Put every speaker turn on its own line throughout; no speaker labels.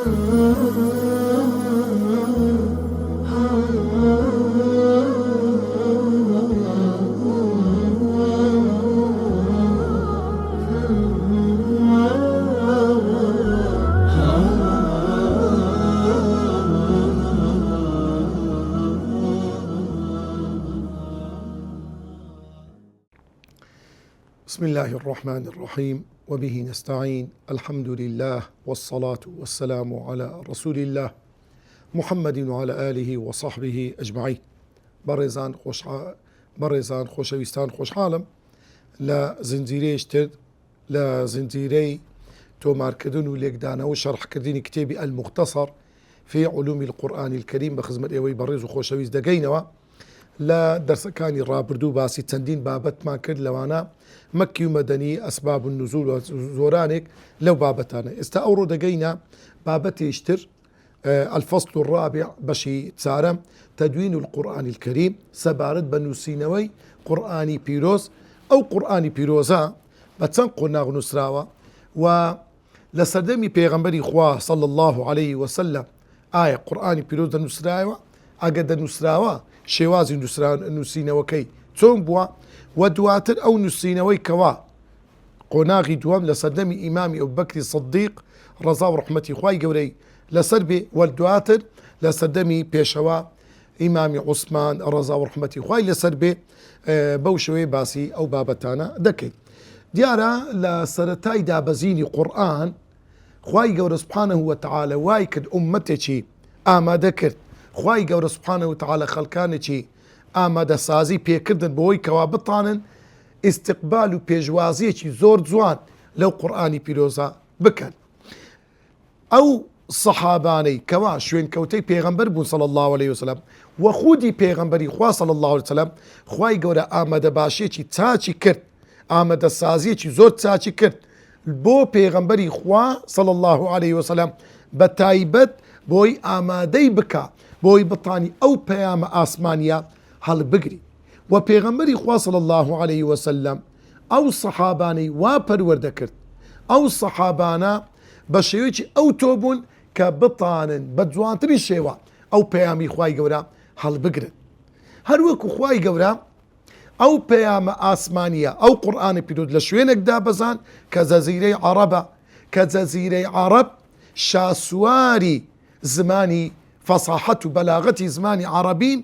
بسم الله الرحمن الرحيم وبه نستعين الحمد لله والصلاة والسلام على رسول الله محمد وعلى آله وصحبه أجمعين. بەڕێزان خۆشەویستان خۆشحاڵم لە زنجیرەیەشتر لە زنجیرەی تۆمارکردن و لێکدانەوە و شەرحکردنی کتێبی المختصر في علوم القرآن الكريم بە خزمەت ئێوەی بەڕێز و خۆشەویست دەگەینەوە. لە دەرسەکانی ڕابردوو باسی چەندین بابەتمان کرد لەوانە مەکی و مەدەنی ئەسباب النزول و زۆرانێک لەو بابەتانە. ئێستا ئەوڕۆ دەگەینە بابەتێشتر الفصل الرابع بەشی چارەم تدوين القرآن الكريم سەبارەت بە نووسینەوەی قورئانی پیرۆز. ئەو قورئانی پیرۆزە بە چەند قۆناغ نووسراوە و لە سەردەمی پێغەمبەری خوا صلی الله عليه وسلم ئایا قورئانی پیرۆز دەنووسرایەوە؟ ئەگەر دەنووسراوە شێوازی نووسینەوەکەی چۆن بووە؟ و دواتر ئەو نووسینەوەی کەوا قۆناغی دووەم لە سەردەمی ئیمامی ئەبوبەکری سیدیق ڕەزا و ڕەحمەتی خوای گەورەی لەسەر بێ، و دواتر لە سەردەمی پێشەوە ئیمامی عوسمان ڕەزا و ڕەحمەتی خوای لەسەر بێ بەو شێوەیە باسی ئەو بابەتانە دەکەین. دیارە لە سەرەتای دابەزینی قورئان خوای گەورە سوبحانەهو وەتەعالە وای کرد ئوممەتێکی ئامادە کرد، خوای گەورە سوبحانەهو وەتەعالە خەڵکانێکی ئامادەسازی پێکردن بەوەی کەوا بتانن ئیستیقبال و پێشوازیەکی زۆر جوان لەو قورئانی پیرۆزە بکەن. ئەو سەحابانەی کەوا شوێنکەوتەی پێغەمبەر بوون صلی الله عليه وسلم و خودی پێغەمبەری خوا صلی الله عليه وسلم خوای گەورە ئامادە باشیەکی چاچی کرد، ئامادەسازیەکی زۆر چاچی کرد بۆ پێغەمبەری خوا صلی الله عليه وسلم بە تایبەت بۆی ئامادەی بکە بۆی بتانی ئەو پەیامە ئاسمانیە هەڵبگری. و پێغەمبەری خوا صلی الله عليه وسلم ئەو سەحابانەی وا پەروەردە کرد، ئەو سەحابانە بە شێوەیەکی ئەو تۆ بوون کە بتانن بە جوانترین شێوە ئەو پەیامی خوای گەورە هەڵبگرن. هەروەکو خوای گەورە ئەو پەیامە ئاسمانیە ئەو قورئانی پیرۆز لە شوێنێکدا بەزان کە جەزیرەی عەرەبە، کە جەزیرەی عەرەب شاسواری زمانی فەساحەت و بەلاغەتی زمانی عەرەبین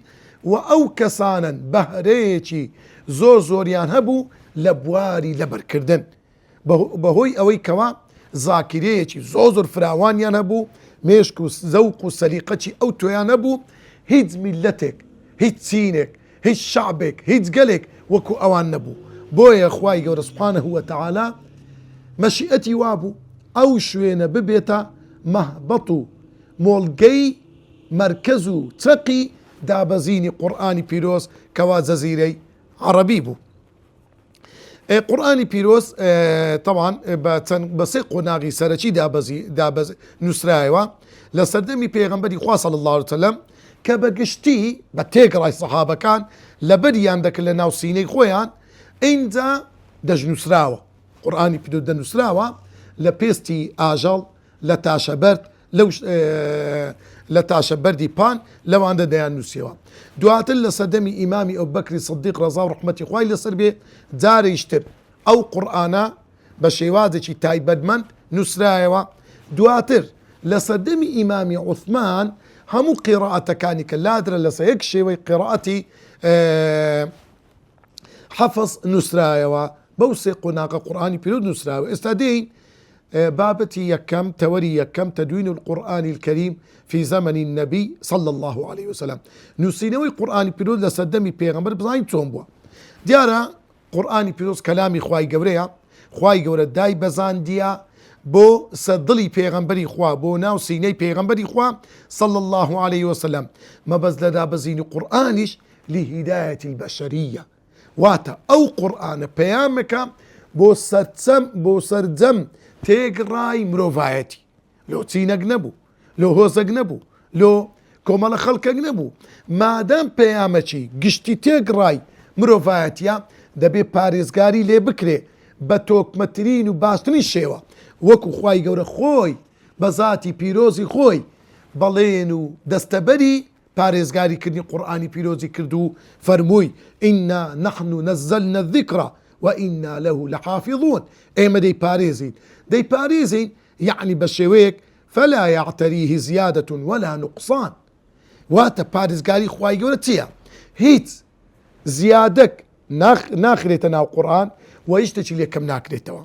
و ئەو کەسانن بەهرەیەکی زۆر زۆریان هەبوو لە بواری لەبەرکردن بەهۆی ئەوەی کەوا زاکرەیەکی زۆر فراوانیان هەبوو، مێشک و زەوق و سەلیقەتی ئەو تۆیان هەبوو. هیچ میلەتێک، هیچ چینێک، هیچ شعبێک، هیچ گەلێک وەکو ئەوان نەبوو. بۆیە خوای گەورە سوبحانەهو وەتەعالە مەشیئەتی وابوو ئەو شوێنە ببێتە مەهبەط و مۆڵگەی مەرکەز و چەقی دابەزینی قورئانی پیرۆز کەوا جەزیرەی عەرەبی بوو. قورئانی پیرۆز طبعا بە سێ قۆناغی سەرەکی نووسرایەوە لە سەردەمی پێغەمبەری خوا صلی الله عليه وسلم کە بەگشتی بە تێگەڕای سەحابەکان لەبەریان دەکرد لە ناو سینەی خۆیان ئینجا دەژنووسراوە. قورئانی پیرۆز دەنووسراوە لە پێستی ئاژەڵ، لە تاشەبەرد، لە تاشەبەردی پان لەواندا دەیان نووسیەوە. دواتر لە سەردەمی ئیمامی ئەبوبەکری سیدیق ڕەزا و ڕەحمەتی خوای لەسەر بێ جارێکتر ئەو قورئانە بە شێوازێکی تایبەتمەند نووسرایەوە. دواتر لە سەردەمی ئیمامی عوسمان هەموو قیرائەتەکانی کە لادرە لەسەر یەک شێوەی قیرائەتی حەفظ نووسرایەوە بەو سێ قۆناغە قورئانی پیرۆز نووسراوە. ئێستا دێین بابەتی یەکەم تەوەری یەکەم تدوين القرآن الكريم في زمن النبي صلى الله عليه وسلم. نووسینەوەی قورئانی پیرۆز لە سەردەمی پێغەمبەر بزانین چۆن بووە. دیارە قورئانی پیرۆز کەلامی خوای گەورەیە، خوای گەورە دای بەزاندیە بۆ سەردڵی پێغەمبەری خوا، بۆ ناو سینەی پێغەمبەری خوا صلى الله عليه وسلم. مەبەز لە دابەزینی قورئانیش لهدایەتی البەشەریە، واتە ئەو قورئانە پەیامەکە بۆ سەرجەم تێگڕای مرۆڤایەتی، لۆ چینەک نەبوو، لۆ هۆزەک نەبوو، لۆ کۆمەڵە خەڵکەک نەبوو. مادام پەیامەکی گشتی تێگڕای مرۆڤایەتیە دەبێ پارێزگاری لێ بکرێ بە تۆکمەترین و باشترین شێوە، وەکو خوای گەورە خۆی بەزاتی پیرۆزی خۆی بەڵێن و دەستەبەری پارێزگاریکردنی قورئانی پیرۆزی کردو فەرمووی ئینا نەحن نەزەلنا الذیکرە وئینا له لەحافظون. ئێمە دەیپارێزین یعنی بە شێوەیەک فلا يعتريه زيادة ولا نقصان. واتە پارێزگاری خوای گەورە چییە؟ هیچ زیادەک ناخرێتە ناو قورئان و هیچ شتێکی لێ کەم ناکرێتەوە.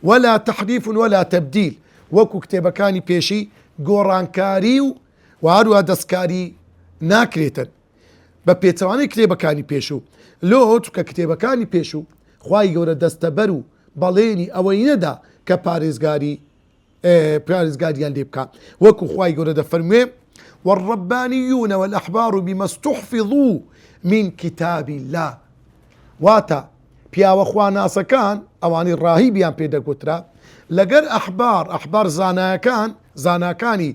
ولا تحریف ولا تبدیل، وەکو کتێبەکانی پێشی گۆڕانکاری و هەروە دەستکاری ناکرێتن بە پێچەوانەی کتێبەکانی پێشوو. لۆ چونکە کتێبەکانی پێشوو خوای گەورە دەستەبەر و بەڵێنی ئەوەی نەدا کە پارێزگاریان لێ بکات. وەکو خوای گەورە دەفەرموێ والربانيون والأحبار بما استحفظوا من كتاب الله. واتە پیاوە خواناسەکان ئەوانی ڕاهیبیان پێدەگوترا لەگەر ئەحبار زاناکانی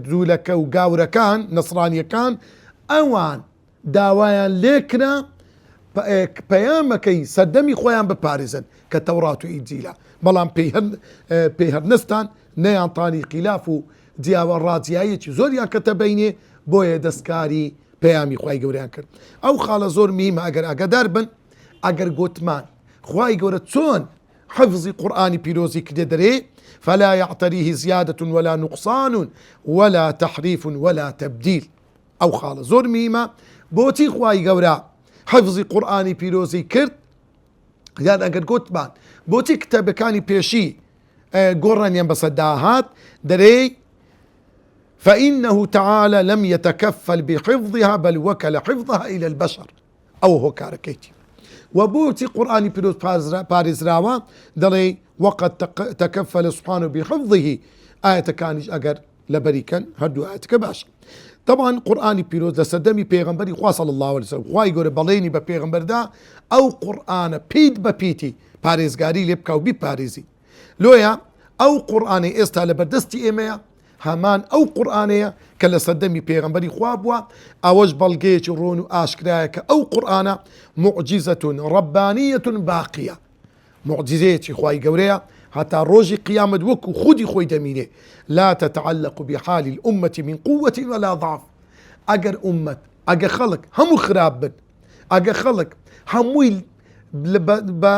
دوولەکە و گاورەکان نەسڕانیەکان ئەوان داوایان لێکرا پەیامەکەی سەردەمی خۆیان بپارێزن کە تەورات و ئینجیلە، بەڵام پێی هەرنستان نەیانتانی قیلاف و جیاوە ڕاجیایەکی زۆریان کەتە بینێ بۆیە دەستکاری پەیامی خوای گەورەیان کرد. ئەو خاڵە زۆر میمە ئەگەر ئاگادار بن ئەگەر گوتمان خوای گەورە چۆن حفظی قورئانی پیرۆزی کردێ دەرێ فلا يعتريه زيادة ولا نقصان ولا تحريف ولا تبديل. ئەو خاڵە زۆر میمە بۆچی خوای گەورە حفظی قورئانی پیرۆزی کرد، یان ئەگەر گوتمان بۆچی کتێبەکانی پێشی گۆڕانیان بەسەر داهات دەرێ فإنه تعالى لم يتكفل بحفظها بل وكل حفظها إلى البشر. أو هو كاركيتي وبوتي قرآني بيروز باريز راوا دلي وقد تكفل سبحانه بحفظه آية كانش أجر لبريكا هردو آية كباش. طبعا قرآني بيروز لسدمي بيغمبري خوا صلى الله عليه وسلم خواي يقول بليني ببيغمبر دا أو قرآن بيد ببيتي باريز غاري لبكا وبي باريزي لويا أو قرآني استا لبردستي إيميا همان ئەو قورئانەیە کە لە سەردەمی پێغەمبەری خوا بووە ئەوەش بەڵگەیەکی ڕۆن و ئاشکرایە کە ئەو قورئانە معجزەتون ڕەبانیەتون باقیە، معجزەیەکی خوای گەورەیە هەتا ڕۆژی قیامەت وەکو خودی خۆی دەمینێ لا تتعلق بحال الأمة من قوة ولا ضعف. ئەگەر ئومەت ئەگە خەڵک هەموو خراپ بن، ئەگە خەڵک هەمووی بە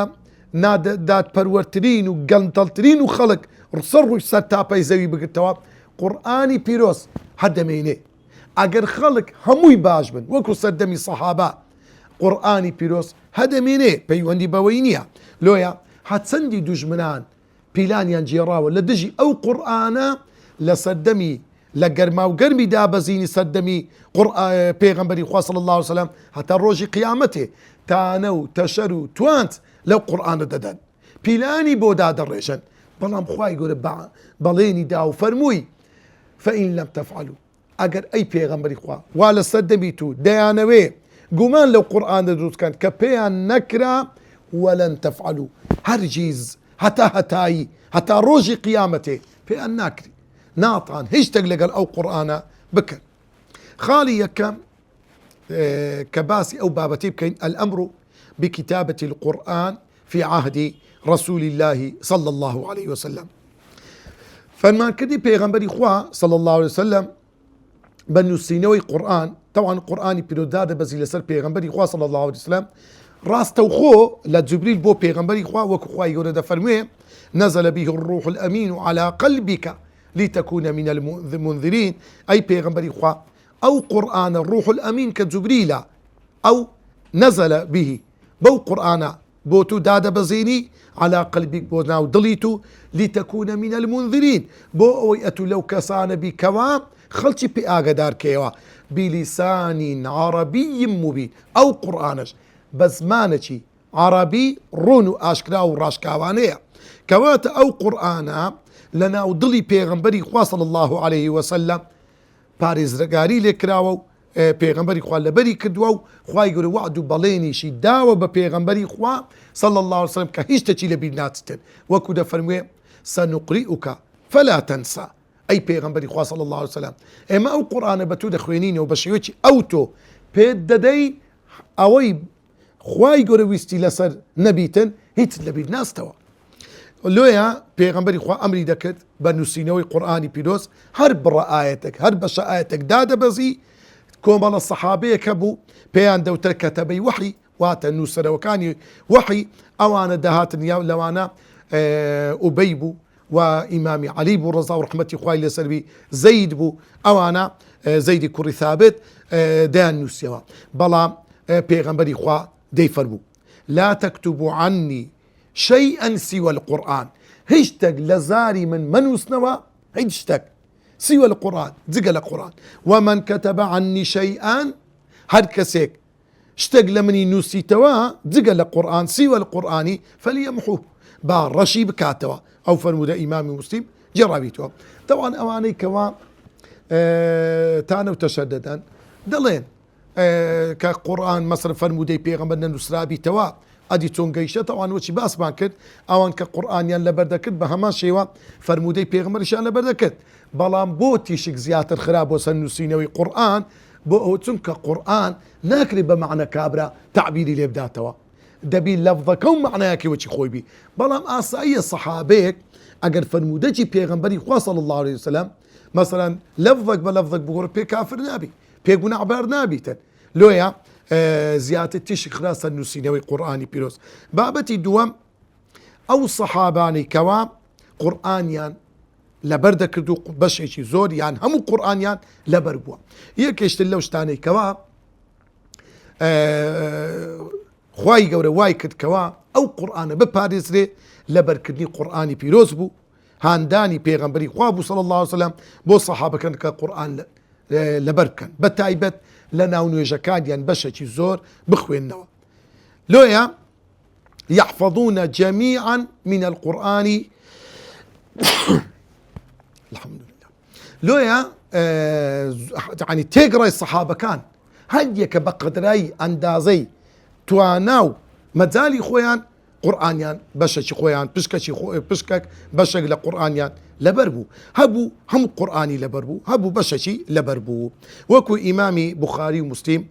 ناداتپەروەرترین و گەڵتەڵترین و خەڵک ڕسەر ڕووی سەر تاپەی زەوی بگرتەوە قورئانی پیرۆز هەردەمێنێ. ئەگەر خەڵک هەمووی باش بن وەکو سەردەمی سەحابە قورئانی پیرۆز هەدەمێنێ، پەیوەندی بەوەی نییە. لۆیە هەچەندی دوژمنان پیلانیان جێڕاوە لە دژی ئەو قورئانە لە سەردەمی لە گەرما و گەرمی دابەزینی سەردەمی پێغەمبەری خوا صلی الله علیه وسلم هەتا ڕۆژی قیامەتێ تانە و تەشەر و توانت لەو قورئانە دەدەن، پیلانی بۆ دادەڕێژن. بەڵام خوای گەورە بەڵێنی دا و فەرمووی فإن لم تفعلوا ئەگەر ئەی پێغەمبەری خوا وا لە سەردەمی تو دەیانەوێ گومان لەو قورئانە دروستکەن کە پێیان نەکرا ولن تفعلوا هەرگیز هەتایی هەتا ڕۆژی قیامەتێ پێیان ناکری ناتان هیچ شتێک لەگەڵ ئەو قورئانە بکەن. خاڵی یەکەم کە باسی ئەو بابەتەی بکەین الأمر بكتابة القرآن في عهد رسول الله صلى الله عليه وسلم. فما كدي پیغمبري خوا صلى الله عليه وسلم بنوسينوي قرآن طبعا قرآني بيروداد بزي لسر پیغمبري خوا صلى الله عليه وسلم راستو خو لجبريل بو پیغمبري خوا وكو خوا يقول فرميه نزل به الروح الأمين على قلبك لتكون من المنذرين. أي پیغمبري خوا أو قرآن الروح الأمين كجبريل أو نزل به بو قرآن بوتو دادا بزيني على قلبك بو ناو دليتو لتكون من المنذرين بو اويتو لو كسان بكوا خلشي بي اغدار كيوا بلسان عربي مبين او قرآنش بزمانشي عربي رونو اشكرا وراشكاوانيا كوات او قرآنا لنا ودلي بيغمبري خوا صلى الله عليه وسلم باريز رقاري لكراو پێغەمبەری خوا لەبەری کردووە و خوای گەورە وعد و بەڵێنیشی داوە بە پێغەمبەری خوا صلی الله عليه وسلم کە هیچ شتێکی لەبیر ناچێت وەکو دەفەرموێ سنقرئك فلا تنسى. ئەی پێغەمبەری خوا صلی الله عليه وسلم ئێمە ئەو قورئانە بە تو دەخوێنینەوە بە شێوەیەکی ئەو تۆ پێت دەدەی ئەوەی خوای گەورە ویستی لەسەر نەبیتن هیچ لەبیر ناستەوە. لويا بيغمبري خوا أمري دكت بنوسينوي قرآني بيروس هرب رآيتك هرب شآيتك دادا بزي كومال الصحابية كبو بيان دوتر كتبي وحي واتا نوسر وكان وحي أوانا دهات لوانا أبيبو وإمامي علي بو رضا ورحمة إخوائي لسربي زيد بو أوانا زيد كوري ثابت دان نوسيوا بلا بيغمبري خوا دي فربو لا تكتبوا عني شيئا سوى القرآن هشتق لزاري من منوسنوا هشتق سوى القرآن زقل القرآن ومن كتب عني شيئا هاد كسيك اشتق لمني نوسي توا زقل القرآن سوى القرآن فليمحوه بار رشي بكاتوا أو فرمود إمام مسلم جرابيتوا طبعا أواني كوا تانو تشددا دلين كقرآن مصر فرمودي بيغمبرنا نسرابي توا أدي تونجيشة طبعا وشي باس بانكر أوان كقرآن يان لبردكت بهما شيوا فرمودي بيغمبر شان لبردكت بلان بوتي شك زياتر خراب وسنوسينوي قرآن بو تنك قرآن ناكري بمعنى كابرا تعبيري لبداتوا دبي لفظك ومعناك وشي خوي بي بلان أي صحابيك أجر فرمودي بيغمبري صلى الله عليه وسلم مثلا لفظك بلفظك بقول بي كافر نابي بيقول عبار نابي لويا زيادة تشك خلاص النسينوي قرآني بيروس بابتي دوام أو صحاباني كوام قرآنيان لبرد كردو بشيشي زور يعني هم قرآنيان لبربوا يكيشت اللو شتاني كوام خواي قوري واي كد كوام أو قرآن بباريس ري لبر كدني قرآني بيروس بو هانداني بيغمبري خوابو صلى الله عليه وسلم بو صحابة كان كقرآن لبركن بتايبت لنا ونوجكان ين بشتي زور بخوين نوا لويا يحفظون جميعا من القرآن الحمد لله لويا يعني تقرأ الصحابة كان هديك بقدري أندازي تواناو مزالي خويان قرآنيان بشتي خويان بشكك بشك لقرآنيان لبربو هبو هم قرآني لبربو هبو بششي لبربو وكو إمامي بخاري ومسلم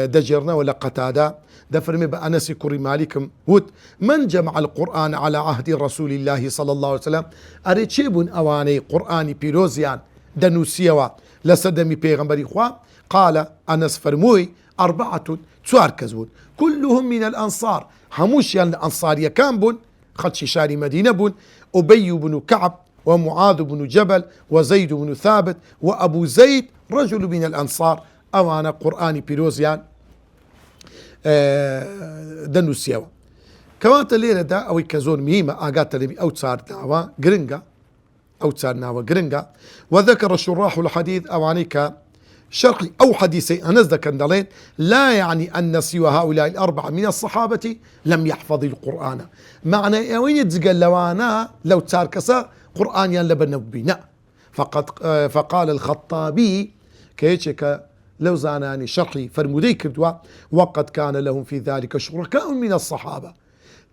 دجرنا ولا قتادة دفرمي بأنس كوري مالكم ود من جمع القرآن على عهد رسول الله صلى الله عليه وسلم أريتشيبون أواني قرآني بيروزيان دنوسيوا لسدمي بيغمبري خوا قال أنس فرموي 4 تسوار كزبون كلهم من الأنصار هموش يعني الأنصار يكان بون خدش شاري مدينة بون أبي بن كعب ومعاذ بن جبل وزيد بن ثابت وأبو زيد رجل من الأنصار أوانا قرآني بيروزيان دنوسيوا كوات الليلة دا أو كزون مهمة آقات لبي أو تسار ناوا قرنقا أو تسار ناوا قرنقا وذكر شراح الحديث أوانيك شرحي أو حديثي أنس ذكر لا يعني أن سوى هؤلاء 4 من الصحابة لم يحفظ القرآن معنى وين تزقل لوانا لو تاركسا قرآن ينلبن بنا فقال الخطابي كيشك لو زاناني شرحي فرمودي كردوا وقد كان لهم في ذلك شركاء من الصحابة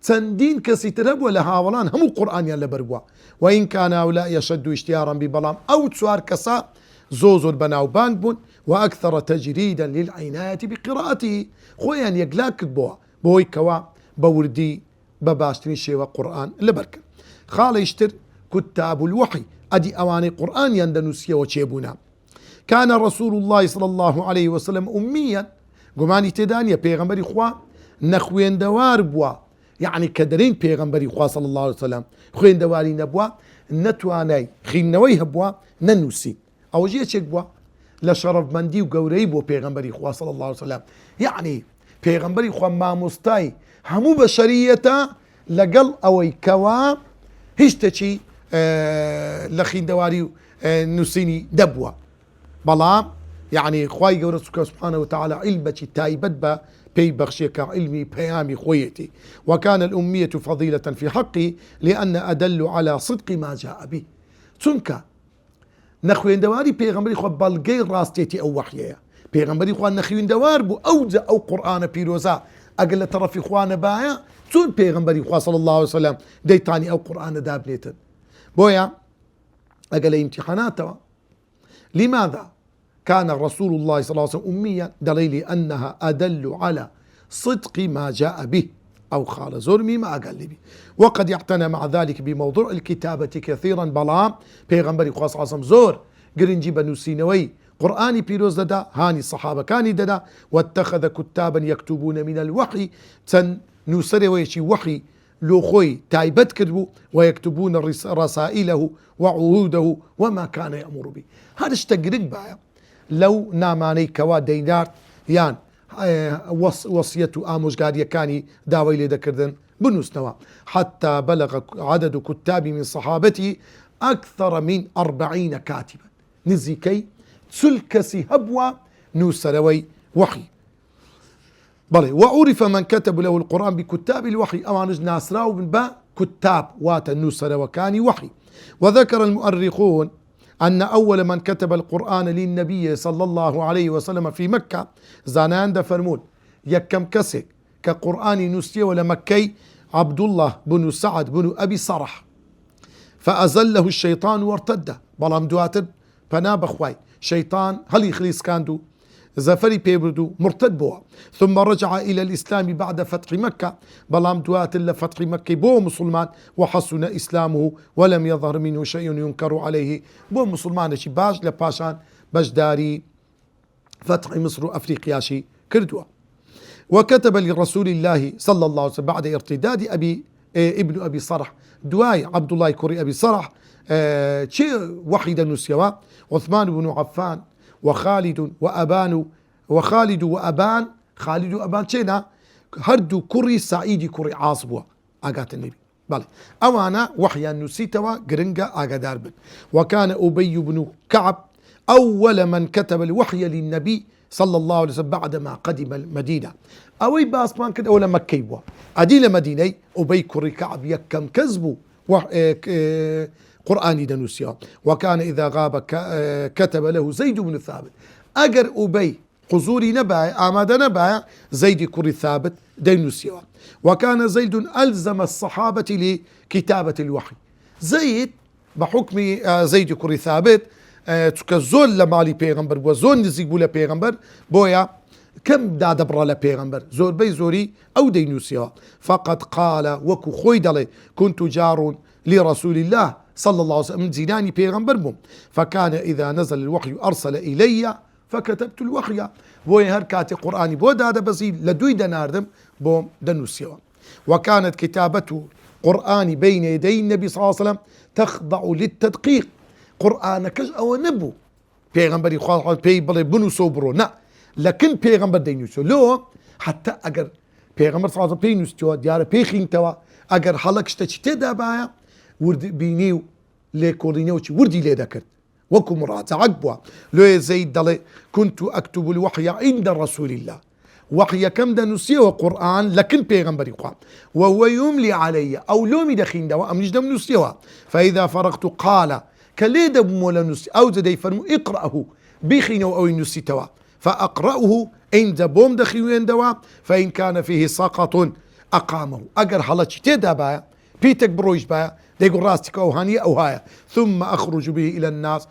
تندين كسيترب ولا هاولان هم القرآن ينلبروا وإن كان هؤلاء يشدوا اشتيارا ببلام أو تسوار كسا زوز البناو بانبون وأكثر تجريدا للعناية بقراءته خويا يقلاك كتبوا بوي كوا بوردي بباشتني شيوا قرآن لبركة خال يشتر كتاب الوحي أدي أواني قرآن يندنسيا وشيبونا كان رسول الله صلى الله عليه وسلم أميا قماني تدانيا بيغمبري خوا نخوين دوار بوا يعني كدرين بيغمبري خوا صلى الله عليه وسلم خوين دواري نبوا نتواني خين نويه بوا ننسي أو جيتشك بوا لشرف مندي وقوري بوا بيغمبري خوا صلى الله عليه وسلم يعني بيغمبري خوا ما مستاي همو بشريته لقل أو كوا هشتشي لخين دواري نسيني دبوا بلام يعني خواي قورسك سبحانه وتعالى علبتي تايبت با بي بخشيك علمي بيامي خويتي وكان الأمية فضيلة في حقي لأن أدل على صدق ما جاء به تنكا نخوين دواري بيغمبري خوا بلغي راستيتي أو وحيا بيغمبري خوا نخوين دوار بو أوزا أو قرآن بيروزا أقل طرفي خوانا بايا تون بيغمبري خوا صلى الله عليه وسلم ديتاني أو قرآن دابنيتن بويا أقل امتحاناته لماذا كان رسول الله صلى الله عليه وسلم أميا دليل أنها أدل على صدق ما جاء به أو خالة زورمي ما أقل بي. وقد يعتنى مع ذلك بموضوع الكتابة كثيرا بلام بيغمبري خاص عصم زور قرنجي بنوسينوي قرآني بيروز ددا هاني الصحابة كاني ددا واتخذ كتابا يكتبون من الوحي تن نوسري ويشي وحي لو خوي تايبت كتبوا ويكتبون رسائله وعهوده وما كان يأمر به. هذا اشتقرق بايا لو ناماني كوا دينار يان وصيته آموش قاد يكاني داوي لي ذكردن بنوسنوا حتى بلغ عدد كتاب من صحابته أكثر من 40 كاتبا نزيكي سلكسي هبوا نوسروي وحي بلي. وعرف من كتب له القرآن بكتاب الوحي أوانج ناسراو بن با كتاب واتا نوسر وكاني وحي. وذكر المؤرخون أن أول من كتب القرآن للنبي صلى الله عليه وسلم في مكة زانان دفرمون يكم كسك كقرآن نسي ولا مكي عبد الله بن سعد بن أبي صرح فأزله الشيطان وارتد بلام دواتر فناب أخواي شيطان هل يخليس كاندو زفري بيبردو مرتد بوا ثم رجع إلى الإسلام بعد فتح مكة بلام دوات لفتح مكة بو مسلمان وحسن إسلامه ولم يظهر منه شيء ينكر عليه بو مسلمان شي باش لباشان بجداري فتح مصر وأفريقيا شي كردوا. وكتب لرسول الله صلى الله عليه وسلم بعد ارتداد ابن أبي صرح دواي عبد الله كوري أبي صرح شيء وحيدا نسيوا عثمان بن عفان وخالد وأبان خالد وأبان شينا هردو كوري سعيد كوري عاصبوا آقات النبي بله أوانا وحيا نسيتوا قرنقا آقادار بن. وكان أبي بن كعب أول من كتب الوحي للنبي صلى الله عليه وسلم بعدما قدم المدينة أوي باسمان كده أولا مكيبوا أديل مدينة أبي كوري كعب يكم كذبوا قرآني دنوسيا. وكان إذا غاب كتب له زيد بن ثابت أجر أبي حضوري نبايا آماد نبايا زيد كوري ثابت دنوسيا. وكان زيد ألزم الصحابة لكتابة الوحي زيد بحكم زيد كوري ثابت تكزول لمالي بيغمبر وزول نزيقبو لبيغمبر بويا كم دا دبر لبيغمبر زور بي زوري أو دينوسيا. فقد قال وكو خويدلي كنت جار لرسول الله صلى الله عليه وسلم زيناني بيغمبر بوم فكان إذا نزل الوحي أرسل إلي فكتبت الوحي بوي هركاتي قرآني بو دادا بزيل لدوي دناردم بوم دنوسيا. وكانت كتابته قرآني بين يدي النبي صلى الله عليه وسلم تخضع للتدقيق قرآن كج أو نبو بيغمبري خالص بيبلي بنو صبرو نا لكن بيغمبر دينوسيو لو حتى أجر بيغمبر صلى الله عليه وسلم بينوستوا ديار بيخين توا أجر حلق اشتشتي دابايا ورد بينيو ليكورينيوتش وردي لي ذكرت وكم مرات عقبوا لو زيد دلي كنت أكتب الوحي عند رسول الله وحي كم دنوسيه قرآن لكن بيغمبري قام وهو يملي علي أو لومي دخين دوا أم نجدم نسيوها فإذا فرغت قال كليدا بمولا نسي أو زدي فرمو اقرأه بيخينو أو نسي توا فأقرأه عند بوم دخيوين دوا فإن كان فيه سقط أقامه أقر حلتش تيدا بايا بيتك برويش بايا ديقول راستك أو هانية أو هايا ثم أخرج به إلى الناس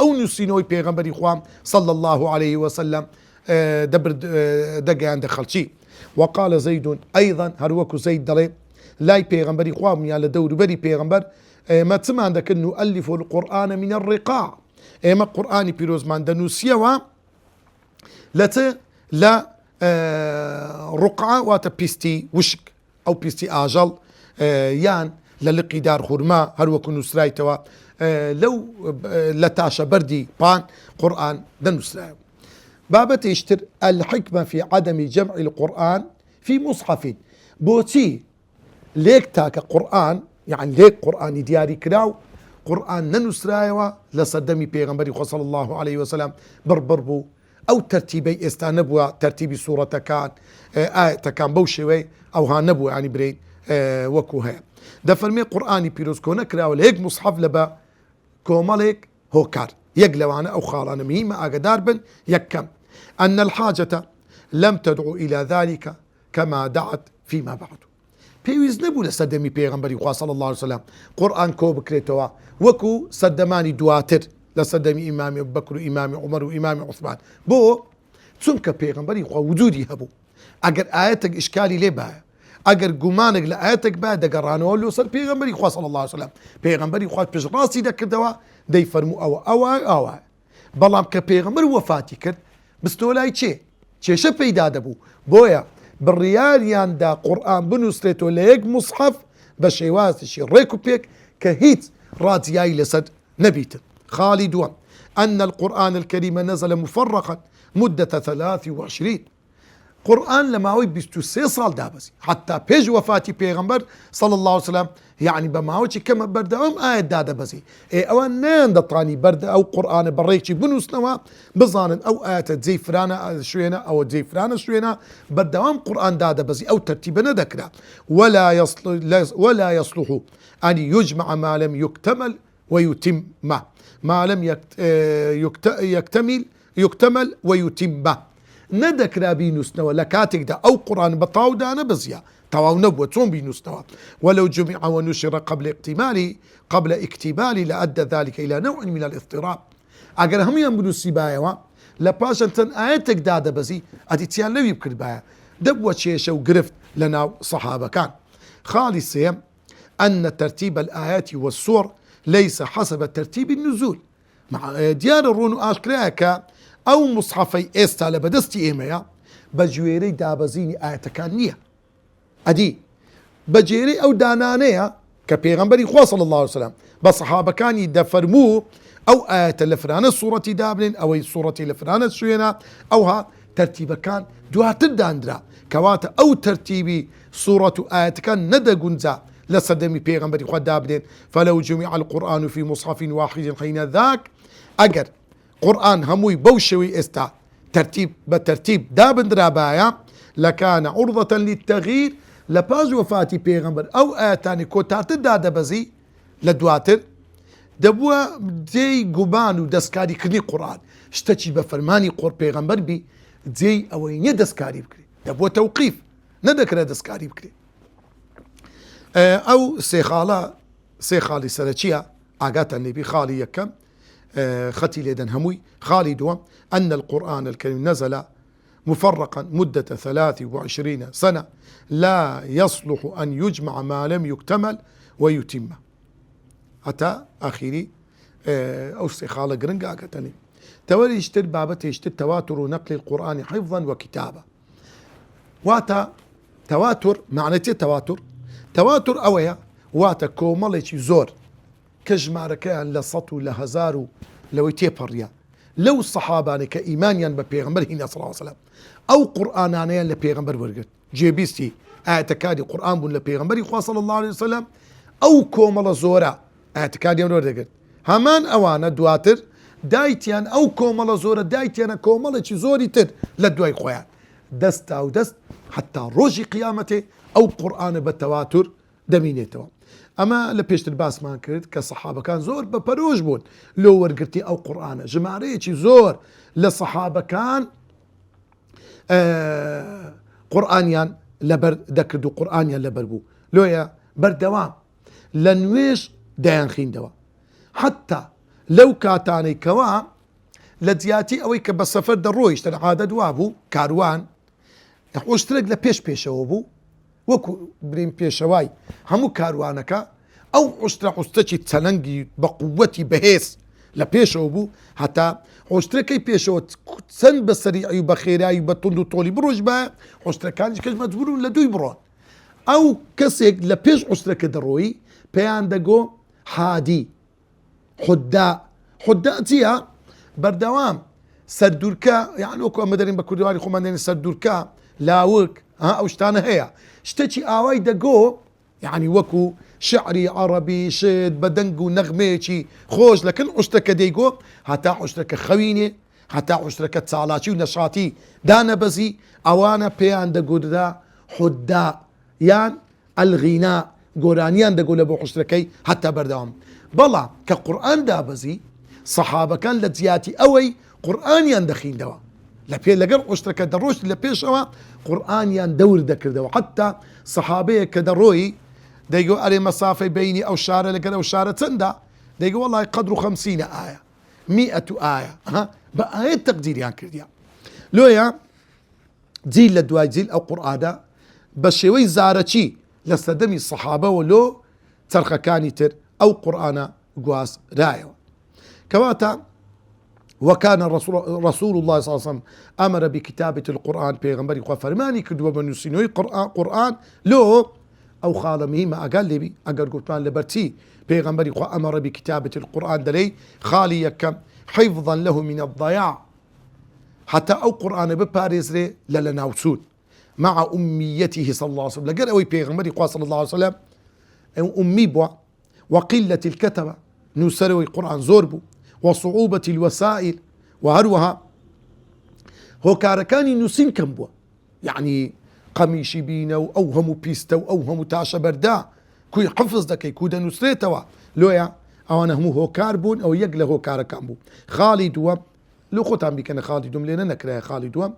أو نسينوي بيغمبري خوام صلى الله عليه وسلم دبر دقا عند خلشي. وقال زيد أيضا هروكو زيد دلي لاي بيغمبري خوام يالا دور بري بيغمبر ما تسمع عندك أنه ألفوا القرآن من الرقاع ما قرآني بيروز ما عندنا سيوا لا رقعة واتا بيستي وشك أو بيستي آجل يان للقي دار خرما هروكو نسرايتوا لو لتاشا بردي بان قرآن دنسراي. بابت يشتر الحكمة في عدم جمع القرآن في مصحف بوتي ليك تاك قرآن يعني ليك قرآن دياري كراو قرآن ننسرايوا لصدمي بيغمبري صلى الله عليه وسلم بربربو أو ترتيبي استانبوا ترتيبي سورة كان آية كان بوشوي أو هانبوا يعني برين وكوها دفرمي قرآني بيروز كونا كراو ليك مصحف لبا كوماليك هوكار يقلوانا أو خالانا مهمة أقدار بن يكم أن الحاجة لم تدعو إلى ذلك كما دعت فيما بعد بيويز نبو لسدمي بيغمبري صلى الله عليه وسلم قرآن كوب كريتوا وكو سدماني دواتر لسدمي إمامي أبو بكر وإمامي عمر وإمامي عثمان بو تسنك بيغمبري وجودي هبو أقر آياتك إشكالي ليه بايا ئەگەر گومانێک لە ئاەتێک با دەگەڕانەوە لەسەر پێغەمبەری خوا صلی الله عليه وسلم پێغەمبەری خوا پشتڕاستی دەکردەوە دەیفەرموو ئەوە بەڵام کە پێغەمبەر وەفاتی کرد بستۆ لای چێشە پەیدا دەبوو بۆیە بڕیاریاندا قورئان بنووسرێتەوە لە یەک مصحف بە شێوازێکی ڕێک و پێک کە هیچ ڕاتیایی لەسەر نەبیتن. خاڵی دووەم أن القرآن الكريم نزل مفرقا مدة 23 قرآن لماوي 23 سال دابزي حتى بيج وفاتي پیغمبر صلى الله عليه وسلم يعني بماوي كما بردوام آيات دادا بزي اوان نان دطاني برد او قرآن بريكي بنوسنوا بظانن او آيات زي فرانا شوينا او زي فرانا شوينا بردوام قرآن دادا بزي او ترتيبنا ذكرى ولا يصلح أن يجمع ما لم يكتمل ويتم ما لم يكتمل ويتم نەدەکرا بینوسنەوە لە کاتێکدا ئەو قورآن بە تاودانە بزیە تەواو نەبووە چۆن بینوسنەوە ولو جمع ونشر قبل اكتماله لأدى ذلك إلى نوع من الاضطراب ئەگەر هەمویان بنووسی بایەوە لە پاشان چەند ئاەتێکدا دەبەزی ئەتیچیان لەوی بکرد بایە دەبووە چێشە و گرفت لەناو سەحابەکان. خاڵی سێم أن ترتيب الآيات والسور ليس حسب ترتيب النزول دیارە ڕۆن و ئاشکرایە کە ئەو مصحفەی ئێستا لە بەدەستی ئێمەیە بە گوێرەی دابەزینی ئاەتەکان نییە ئەدی بە جێرەی ئەو دانانەیە کە پێغەمبەری خوا صلی الله عليه وسلم بە سەحابەکانی دەفەرموو ئەو ئاەتە لە فرانە سوڕەتی دابنێن ئەوەی سوڕەتی لە فرانە شوێنە ئەوها تەرتیبەکان دواتر دانرا کەواتە ئەو تەرتیبی سوڕەت و ئاەتەکان نەدەگونجا لە سەردەمی پێغەمبەری خوا دابنێن فلو جمع القرآن في مصحف واحد حين ذاك ئەگەر قرآن هموي بوشوي استا بترتيب دابن درابايا لكان عرضة للتغيير لباز وفاتي بيغمبر او آتاني كوتات دادا بزي لدواتر دبوا دي قبان ودسكاري كرني قرآن اشتكي بفرماني بيغمبر بي دي اويني دسكاري بكري دبوا توقيف ندكرا دسكاري بكري او سيخالي سرچيا آقات النبي خالي يكم ختي ليدن هموي خالي دوام أن القرآن الكريم نزل مفرقا مدة 23 سنة لا يصلح أن يجمع ما لم يكتمل ويتم حتى آخري أو استخالة قرنقا قتني تولي يشتر بابته يشتر تواتر نقل القرآن حفظا وكتابة واتا تواتر معناتي تواتر أويا واتا كوماليشي زور كجماركان لسطو لهزارو لو تيبريا لو الصحابة كإيمانيا ببيغمبر هنا صلى الله عليه وسلم أو قرآنانيا لبيغمبر ورقت جيبيستي اعتكادي قرآن بن لبيغمبر إخوة صلى الله عليه وسلم أو كومل زورا اعتكادي ورقت همان أوانا دواتر دايتيان أو كومل زورا دايتيان كومل زوري تر لدواي خويان دست أو دست حتى روجي قيامته أو قرآن بالتواتر دمينيتو اما لبيشتر باس ما كرد كصحابه كان زور ببروج بون لو ورقتي او قرآن جماعريتي زور للصحابه كان قرآنيان لبر دكدو قرآنيان لبربو لويا بردوام لنويش ديان خين دوا حتى لو كاتاني كوا لزياتي اوي كبسفر درويش تن عدد وابو كاروان واشترك لبيش وابو وكو برين بيشواي همو كاروانكا او عشتركي تسلنجي بقوتي بهيس لبيشو بو حتى عشتركي بيشو سن بسريع بخيراي بطندو طولي بروج با عشتركان كاش مجبورون لدوي برون او كسيك لبيش عشترك دروي بيان دقو حادي حدا تيها بردوام سردوركا يعني وكو مدرين بكردواني خو مدرين سردوركا لاوك او شتانا هي شتكي آواي دقو يعني وكو شعري عربي شد بدنقو نغميشي خوش لكن عشترك ديقو حتى عشترك خويني حتى عشترك تصالاتي ونشاطي دانا بزي اوانا بيان دقو دا حدا يان الغناء قرانيان دقو لبو عشتركي حتى بردوام بلا كقرآن دا بزي صحابة كان لتزياتي اوي قرآنيان دخين دوا لقر عشترك دروش لبيشوا قرآنيان دور ذكر دوا حتى صحابيه كدروي ديقو علي مسافة بيني أو شارة لقد أو شارة تندا ديقو والله قدروا 50 آية 100 آية بآية تقدير يعني كرديا لويا زيل لدواي زيل أو قرآن بشوي زارتشي لسردمي الصحابة ولو ترخكاني تر أو قرآن قواس رايو كواتا وكان رسول الله صلى الله عليه وسلم أمر بكتابة القرآن بيغمبري فرماني كدوا من يسينوي قرآن لو أو خالمي ما أقال لي أقال قرآن لبرتي بيغمبري أمر بكتابة القرآن دلي خالي يكم حفظا له من الضياع حتى أو قرآن بباريزري للناوسون مع أميته صلى الله عليه وسلم لقال أوي بيغمبري صلى الله عليه وسلم أمي بوا وقلة الكتبة نسروي قرآن زوربو وصعوبة الوسائل وهروها هو كاركاني نسين كم بوا يعني قميشي بينا وأوهم بيستا وأوهم تاشا بردا كوي حفظ دكي كودا نسريتوا لويا أو أنا هو كاربون أو يقله هو كاركامبو خالد و لو ختام بكنا خالد لنا نكره خالد و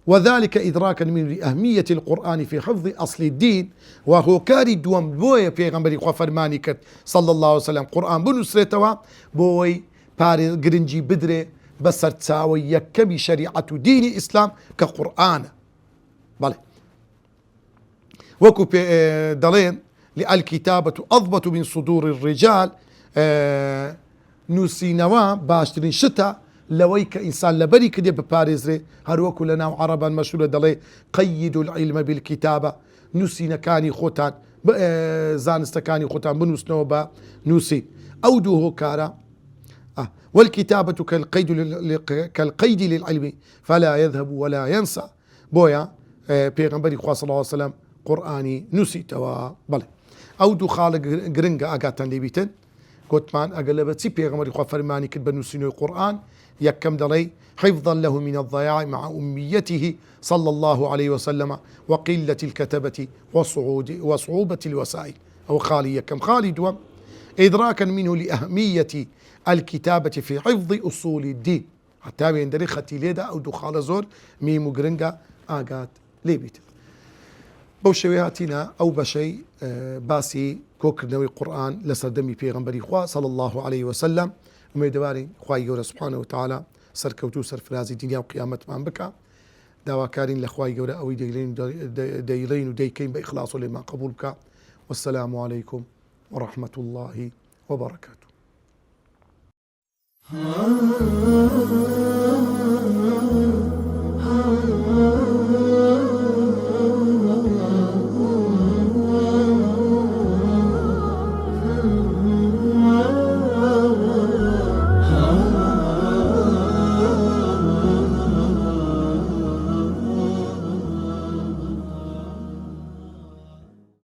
وذلك إدراكا من أهمية القرآن في حفظ أصل الدين وهو كاري دوام بوي بيغمبري فرماني كت صلى الله عليه وسلم قرآن بنسرتوا بوي باري جرنجي بدري بسر تساوي يكبي شريعة دين الإسلام كقرآن بله وكو دلين الكتابة أضبط من صدور الرجال نسينوا باشترين شتا لويك إنسان لبري كدي بباريزري هروكو لنا عربا مشهورة دلي قيدوا العلم بالكتابة نسينا كاني خوتان زانست كاني خوتان بنوسنو با نسي أودوه كارا والكتابة كالقيد للعلم فلا يذهب ولا ينسى بويا بيغمبري صلى الله عليه وسلم قرآني نسي توا بله أودو خالق جرنجا أقاتن ليبيتن قلت مان أقلبتي بيغمبري فرماني كتب نسينو القرآن يكم دلي حفظا له من الضياع مع أميته صلى الله عليه وسلم وقلة الكتبة وصعوبة الوسائل أو خالي يكم خالد إدراكا منه لأهمية الكتابة في حفظ أصول الدين حتى بيندري ختي ليدا أو دخال زور ميمو جرنجا آقات ليبيت بوشوياتنا أو بشي باسي كوكرنوي قرآن لسردمي بيغمبري خوا صلى الله عليه وسلم وميدواري خواهي يورا سبحانه وتعالى سركوتو سرفرازي دنيا وقيامة من بكا داواكارين لخواهي يورا أوي ديلين وديكين بإخلاص لما قبول بكا والسلام عليكم ورحمة الله وبركاته.